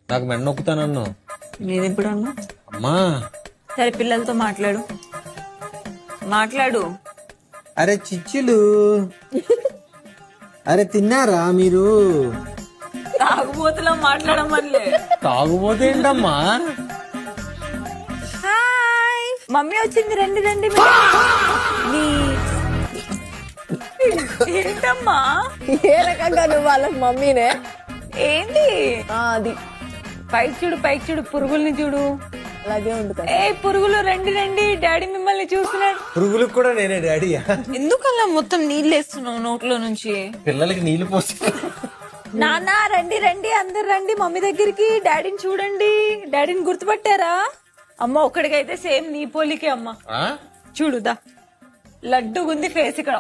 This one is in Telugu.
నాకు మెడ నొక్కుతానన్ను. నేనెప్పుడు అన్నా? అమ్మా సరే పిల్లలతో మాట్లాడు. అరే చిచ్చులు, అరే తిన్నారా మీరు? తాగుబోతులా మాట్లాడమనిలే. తాగుపోతే ఏంటమ్మా? హాయ్ మమ్మీ వచ్చింది, రండి రండి. ఏంటమ్మా ఏ రకంగా నువ్వు వాళ్ళకి మమ్మీనే? ఏంటి అది పైకి చూడు పురుగుల్ని చూడు. అలాగే ఉంటుంది. ఏ పురుగులు రండి రండి, డాడీ మిమ్మల్ని చూస్తున్నాడు. పురుగులకు కూడా నేనే డాడీయా? ఎందుకలా మొత్తం నీళ్ళు వేస్తున్నావు నోట్లో నుంచి? పిల్లలకి నీళ్లు పోసి. నాన్న రండి రండి, అందరు రండి మమ్మీ దగ్గరికి. డాడీని చూడండి, డాడీని గుర్తుపట్టారా? అమ్మ ఒక్కడికైతే సేమ్ నీ పోలికే అమ్మ. ఆ? చూడుదా లడ్డుగుంది ఫేస్ ఇక్కడ.